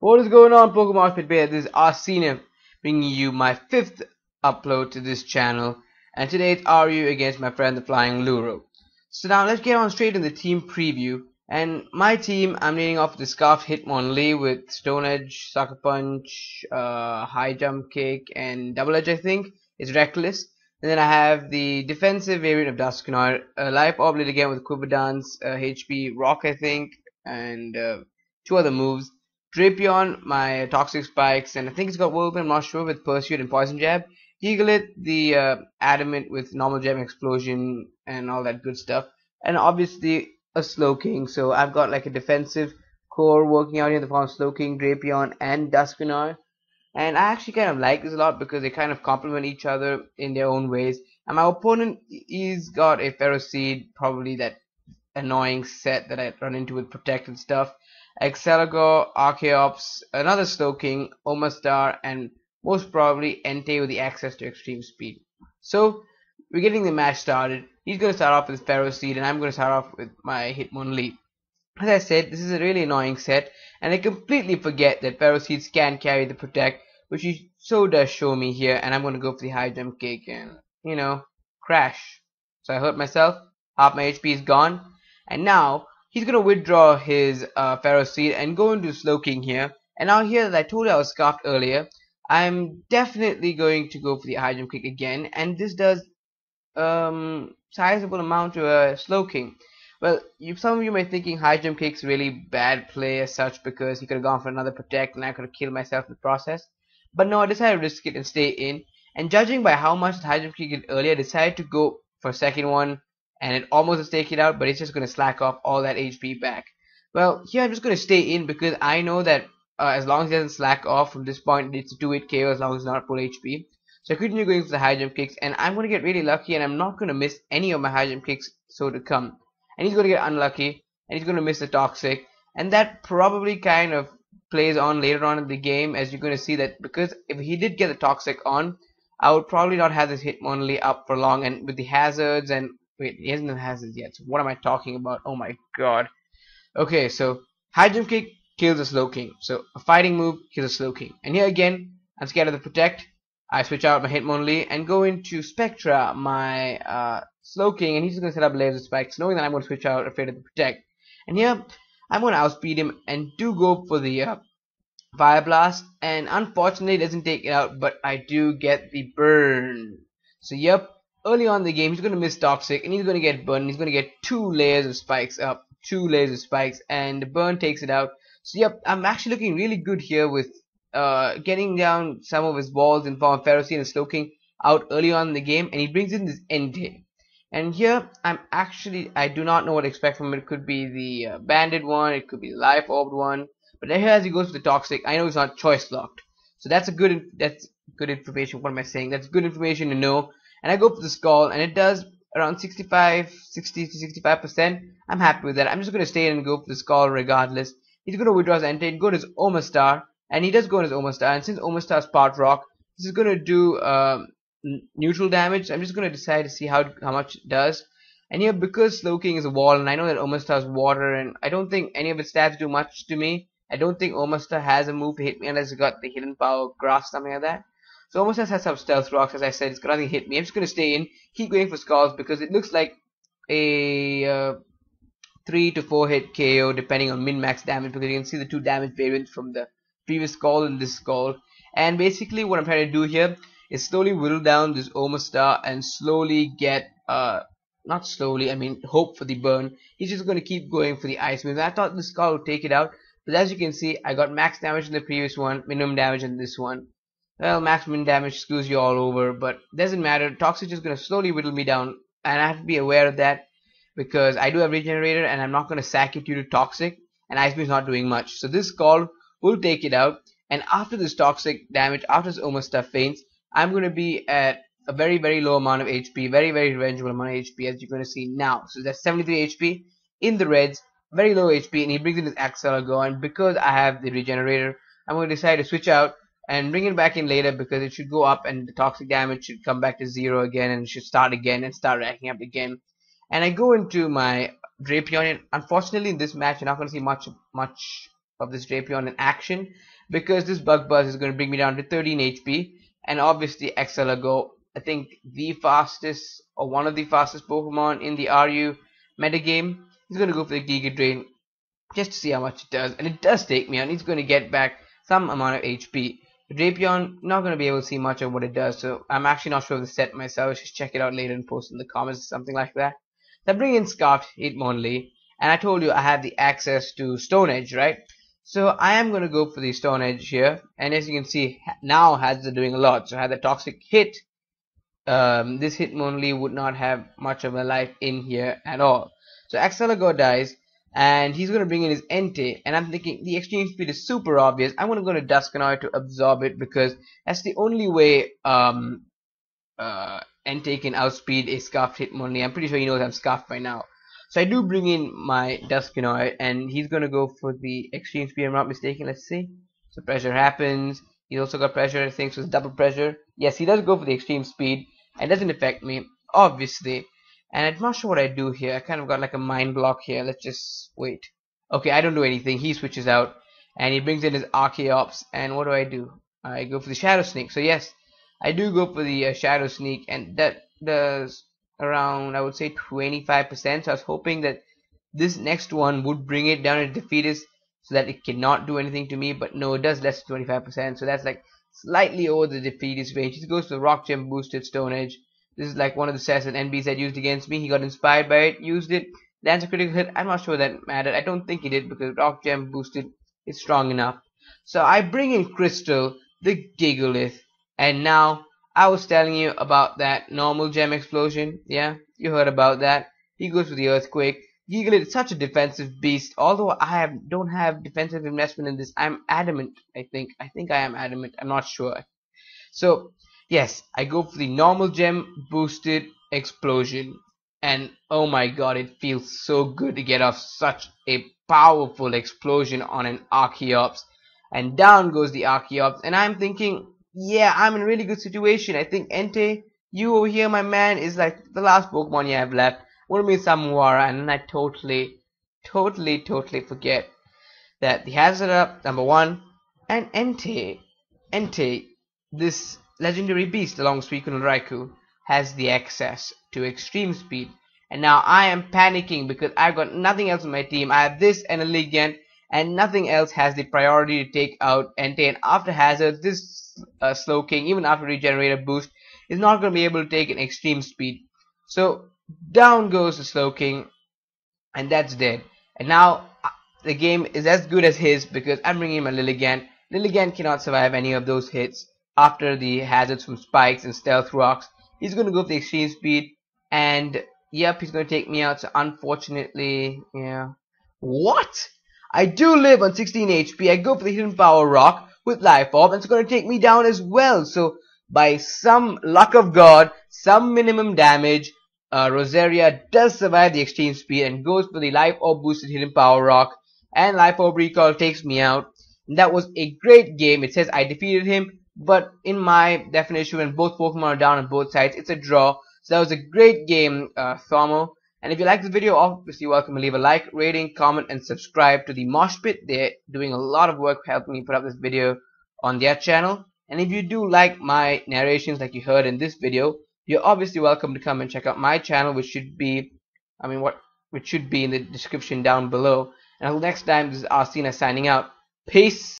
What is going on, Pokemoshpitbeta? This is Arsena bringing you my fifth upload to this channel, and today it's RU against my friend the FlyingLuro. So now let's get on straight in the team preview. And my team, I'm leading off the Scarf Hitmonlee with Stone Edge, Sucker Punch, High Jump Kick, and Double Edge. I think it's Reckless. And then I have the defensive variant of Dusknoir, Life Oblit again with Quiver Dance, HP Rock I think, and two other moves. Drapion, my Toxic Spikes, and I think it's got Whirlwind, I'm not sure, with Pursuit and Poison Jab. Eaglet, the Adamant with Normal Jab Explosion and all that good stuff. And obviously a Slowking, so I've got like a defensive core working out here in the form of Slowking, Drapion, and Dusknoir. And I actually kind of like this a lot because they kind of complement each other in their own ways. And my opponent, he's got a Ferroseed, probably that annoying set that I run into with Protect and stuff. Exceligor, Archeops, another Slowking, Omastar, and most probably Entei with the access to extreme speed. So we're getting the match started. He's going to start off with Ferroseed, and I'm going to start off with my Hitmonlee. As I said, this is a really annoying set, and I completely forget that Ferroseeds can carry the Protect, which he so does show me here, and I'm going to go for the High Jump Kick and, crash. So I hurt myself, half my HP is gone, and now he's going to withdraw his Ferroseed and go into Slowking here. And now here that I told you I was scarfed earlier, I'm definitely going to go for the High Jump Kick again, and this does sizable amount to a Slowking. Well, some of you may be thinking High Jump Kick's really bad play as such because he could have gone for another Protect and I could have killed myself in the process. But no, I decided to risk it and stay in. And judging by how much the High Jump Kick did earlier, I decided to go for a second one, and it almost has taken it out, but it's just going to slack off all that HP back. Well, here I'm just going to stay in because I know that as long as it doesn't slack off from this point, it's a 2-hit KO as long as it's not full HP. So I continue going for the High Jump Kicks, and I'm going to get really lucky, and I'm not going to miss any of my High Jump Kicks so to come. And he's going to get unlucky, and he's going to miss the Toxic, and that probably kind of plays on later on in the game, as you're going to see that because if he did get the Toxic on, I would probably not have this Hitmonlee up for long, and with the hazards and wait, he hasn't done hazards yet, so what am I talking about? Oh my god. Okay, so High Jump Kick kills a Slowking, so a fighting move kills a Slowking, and here again I'm scared of the Protect. I switch out my Hitmonlee and go into Spectra, my Slowking, and he's just going to set up Laser Spikes, knowing that I'm going to switch out afraid of the Protect. And here, I'm going to outspeed him and do go for the Fire Blast, and unfortunately it doesn't take it out, but I do get the burn. So yep, early on in the game, he's going to miss Toxic, and he's going to get burned, and he's going to get 2 layers of spikes up, 2 layers of spikes, and the burn takes it out. So yep, I'm actually looking really good here with getting down some of his balls in form of Ferroseed and Slowking out early on in the game, and he brings in this Entei. And here, I do not know what to expect from it. It could be the Banded one, it could be the Life Orbed one, but here as he goes for the Toxic, I know it's not choice locked. So that's good information. What am I saying? That's good information to know. And I go for the Skull, and it does around 60 to 65%. I'm happy with that. I'm just going to stay in and go for the Skull regardless. He's going to withdraw his Entei and go to his Omastar. And he does go on his Omastar, and since Omastar's part rock, this is going to do neutral damage. I'm just going to decide to see how much it does. And here, because Slowking is a wall, and I know that Omastar's water, and I don't think any of its stats do much to me. I don't think Omastar has a move to hit me unless it's got the Hidden Power Grass, something like that. So Omastar has some Stealth Rocks, as I said, it's got nothing to hit me. I'm just going to stay in, keep going for Skulls, because it looks like a 3 to 4 hit KO, depending on min-max damage, because you can see the 2 damage variants from the previous Skull and this Skull. And basically what I'm trying to do here is slowly whittle down this Omastar and slowly get not slowly, I mean hope for the burn. He's just going to keep going for the ice moves. I thought the Skull would take it out, but as you can see, I got max damage in the previous one, minimum damage in this one. Well, max min damage screws you all over, but doesn't matter. Toxic is going to slowly whittle me down, and I have to be aware of that because I do have Regenerator, and I'm not going to sack it due to Toxic, and Ice Beam is not doing much. So this Skull will take it out, and after this Toxic damage, after this Omastar faints, I'm going to be at a very, very low amount of HP, very, very revengeable amount of HP, as you're going to see now. So that's 73 HP in the reds, very low HP, and he brings in his Exceligor, and because I have the Regenerator, I'm going to decide to switch out and bring it back in later because it should go up and the Toxic damage should come back to 0 again and it should start again and start racking up again. And I go into my Drapion, and unfortunately in this match you're not going to see much of this Drapion in action, because this Bug Buzz is going to bring me down to 13 HP, and obviously Excalago, I think the fastest or one of the fastest Pokemon in the RU metagame, is going to go for the Giga Drain just to see how much it does, and it does take me out. It's going to get back some amount of HP. Drapion, not going to be able to see much of what it does, so I'm actually not sure of the set myself. Just check it out later and post in the comments or something like that. So I bring in Scarfed Hitmonlee, and I told you I have the access to Stone Edge, right? So I am going to go for the Stone Edge here, and as you can see, now Hazards are doing a lot. So I had the Toxic Hit. This Hitmonlee would not have much of a life in here at all. So Excalago dies, and he's going to bring in his Entei, and I'm thinking the extreme speed is super obvious. I'm going to go to Duskanoid to absorb it, because that's the only way Entei can outspeed a Scarfed Hitmonlee. I'm pretty sure he knows I'm Scarfed by now. So I do bring in my Duskanoid, and he's going to go for the extreme speed, if I'm not mistaken. Let's see. So pressure happens. He's also got pressure, I think, so it's double pressure. Yes, he does go for the extreme speed, and it doesn't affect me, obviously. And I'm not sure what I do here. I kind of got like a mind block here. Let's just wait. Okay, I don't do anything. He switches out, and he brings in his Archeops, and what do? I go for the Shadow Sneak. So yes, I do go for the Shadow Sneak, and that does around, I would say, 25%. So I was hoping that this next one would bring it down to Defeatist so that it cannot do anything to me, but no, it does less than 25%. So that's like slightly over the Defeatist range. He goes to the Rock Gem boosted Stone Edge. This is like one of the sets that NBs had used against me. He got inspired by it, used it, lands a critical hit. I'm not sure that mattered. I don't think he did, because Rock Gem boosted is strong enough. So I bring in Crystal, the Gigalith, and now I was telling you about that normal gem explosion. Yeah, you heard about that. He goes for the Earthquake. Gigalith is such a defensive beast. Although I don't have defensive investment in this, I'm adamant. I think I am adamant. I'm not sure. So yes, I go for the normal gem boosted explosion, and oh my god, it feels so good to get off such a powerful explosion on an Archeops, and down goes the Archeops, and I'm thinking, yeah, I'm in a really good situation. I think Entei, you over here, my man, is like the last Pokemon you have left. Would be Samuara, and then I totally forget that the Hazard Up, number one, and Entei, this legendary beast along with Suicune and Raikou, has the access to extreme speed. And now I am panicking because I've got nothing else on my team. I have this and a Ligand, and nothing else has the priority to take out Entei. And after Hazard, this Slowking, even after Regenerator boost, is not going to be able to take an extreme speed. So down goes the Slowking, and that's dead. And now the game is as good as his, because I'm bringing him a Lilligant. Lilligant cannot survive any of those hits after the hazards from Spikes and Stealth Rocks. He's going to go for the extreme speed, and yep, he's going to take me out. So unfortunately, yeah. What? I do live on 16 HP. I go for the Hidden Power Rock with Life Orb, and it's going to take me down as well. So by some luck of God, some minimum damage, Rosaria does survive the extreme speed and goes for the Life Orb boosted Hidden Power Rock, and Life Orb Recall takes me out. And that was a great game. It says I defeated him, but in my definition, when both Pokemon are down on both sides, it's a draw. So that was a great game, Thomo. And if you like the video, obviously you're welcome to leave a like, rating, comment, and subscribe to the Mosh Pit. They're doing a lot of work helping me put up this video on their channel. And if you do like my narrations like you heard in this video, you're obviously welcome to come and check out my channel, which should be, which should be in the description down below. And until next time, this is Arsena signing out. Peace.